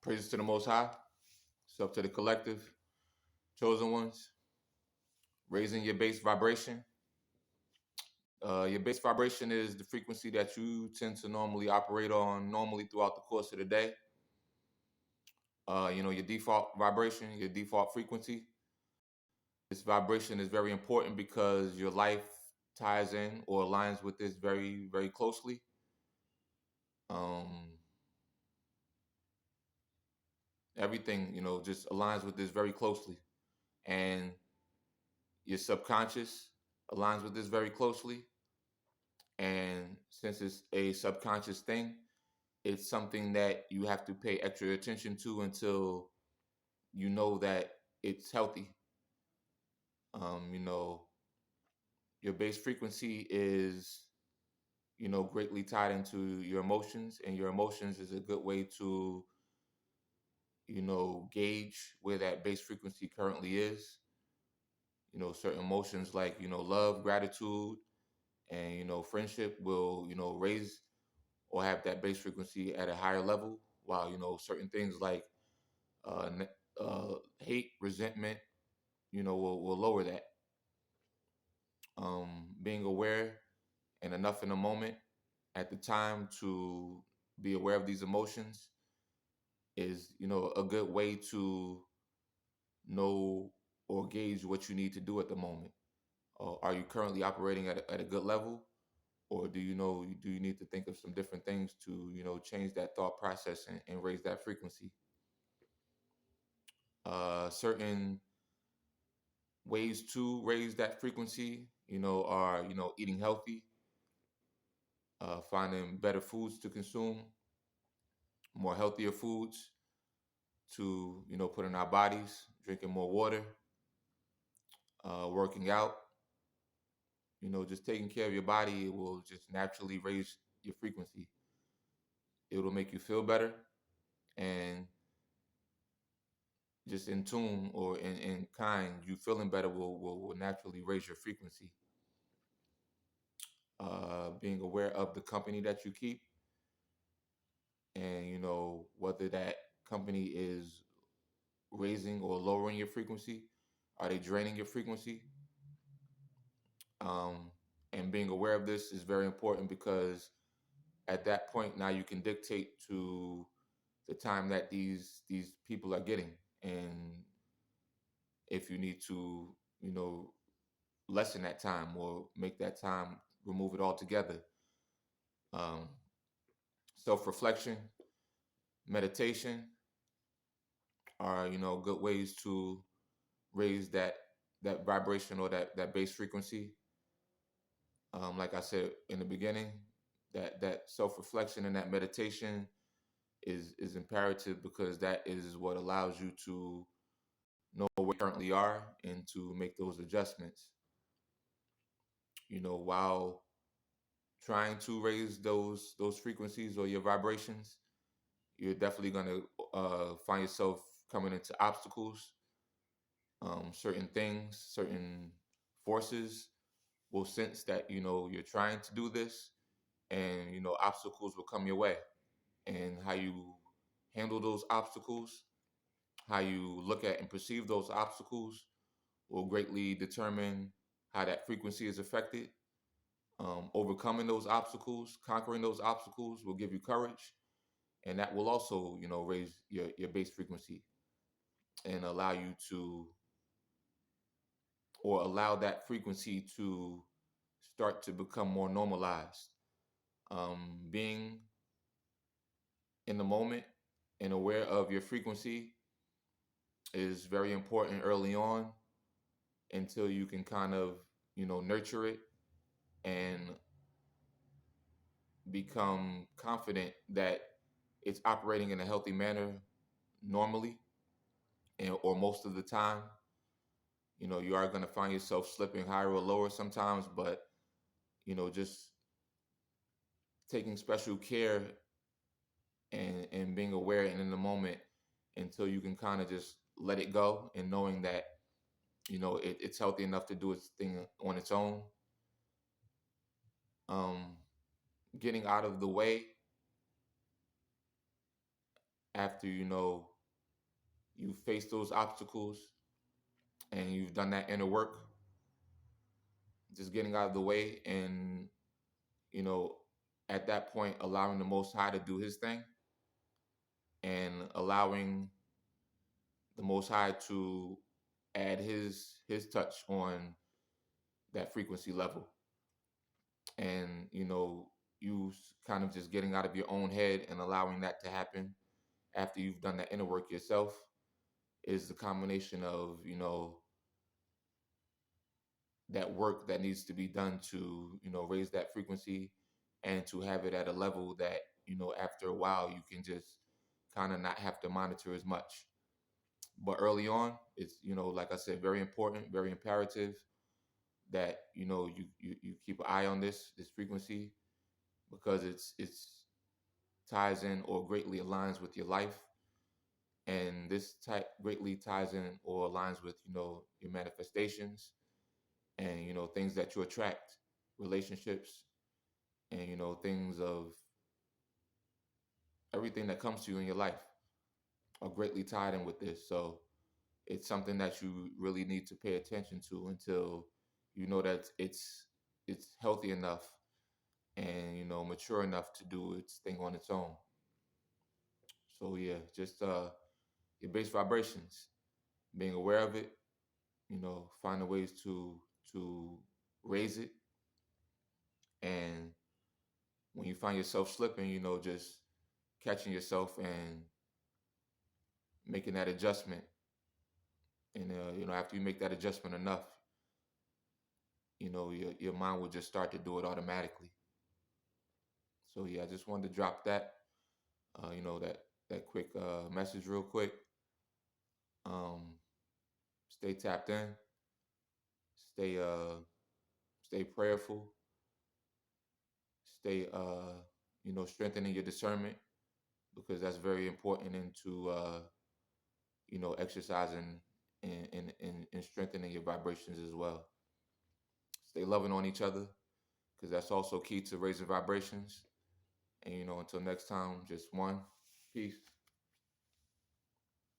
Praises to the Most High. It's up to the collective, chosen ones. Raising your base vibration. Your base vibration is the frequency that you tend to normally operate on normally throughout the course of the day. Your default vibration, your default frequency. This vibration is very important because your life ties in or aligns with this very, very closely. Um, Everything, just aligns with this very closely. And your subconscious aligns with this very closely. And since it's a subconscious thing, it's something that you have to pay extra attention to until you know that it's healthy. Um, you know, your base frequency is, greatly tied into your emotions, and your emotions is a good way to, gauge where that base frequency currently is. Certain emotions like, love, gratitude, and, friendship will, raise or have that base frequency at a higher level, while, certain things like hate, resentment, will lower that. Being aware and enough in the moment at the time to be aware of these emotions is, a good way to know or gauge what you need to do at the moment. Are you currently operating at a good level, or do you need to think of some different things to change that thought process and raise that frequency? Certain ways to raise that frequency, are eating healthy, finding better foods to consume, more healthier foods to put in our bodies, drinking more water, working out. Just taking care of your body, it will just naturally raise your frequency. It will make you feel better, and just in tune or in kind, you feeling better will naturally raise your frequency. Being aware of the company that you keep, and whether that company is raising or lowering your frequency. Are they draining your frequency? Um, and being aware of this is very important because at that point now you can dictate to the time that these people are getting, and if you need to, you know, lessen that time or make that time, remove it altogether. Um, Self-reflection, meditation are good ways to raise that vibration or that bass frequency. Like I said in the beginning, that self-reflection and that meditation is imperative because that is what allows you to know where you currently are and to make those adjustments. While trying to raise those frequencies or your vibrations, you're definitely going to find yourself coming into obstacles. Certain things, certain forces will sense that you're trying to do this, and obstacles will come your way. And how you handle those obstacles, how you look at and perceive those obstacles, will greatly determine how that frequency is affected. Overcoming those obstacles, conquering those obstacles will give you courage, and that will also, raise your base frequency and allow you to, or allow that frequency to start to become more normalized. Being in the moment and aware of your frequency is very important early on until you can kind of, nurture it and become confident that it's operating in a healthy manner normally, and or most of the time. You are going to find yourself slipping higher or lower sometimes, but just taking special care and being aware and in the moment until you can kind of just let it go, and knowing that it's healthy enough to do its thing on its own. um Getting out of the way after you face those obstacles and you've done that inner work, just getting out of the way and you know at that point allowing the Most High to do His thing and allowing the Most High to add His touch on that frequency level, and you kind of just getting out of your own head and allowing that to happen after you've done that inner work yourself is the combination of that work that needs to be done to raise that frequency and to have it at a level that after a while you can just kind of not have to monitor as much. But early on, it's like I said, very important, very imperative that you keep an eye on this frequency, because it's ties in or greatly aligns with your life, and this type greatly ties in or aligns with your manifestations and things that you attract, relationships, and things of everything that comes to you in your life are greatly tied in with this. So it's something that you really need to pay attention to until you know that it's healthy enough and mature enough to do its thing on its own. So yeah, just your base vibrations, being aware of it, finding ways to raise it, and when you find yourself slipping, just catching yourself and making that adjustment. And after you make that adjustment enough, your mind will just start to do it automatically. So yeah, I just wanted to drop that, that quick message real quick. Um, Stay tapped in, stay stay prayerful, stay strengthening your discernment, because that's very important into exercising and strengthening your vibrations as well. Stay loving on each other, because that's also key to raising vibrations. And until next time, just one. Peace.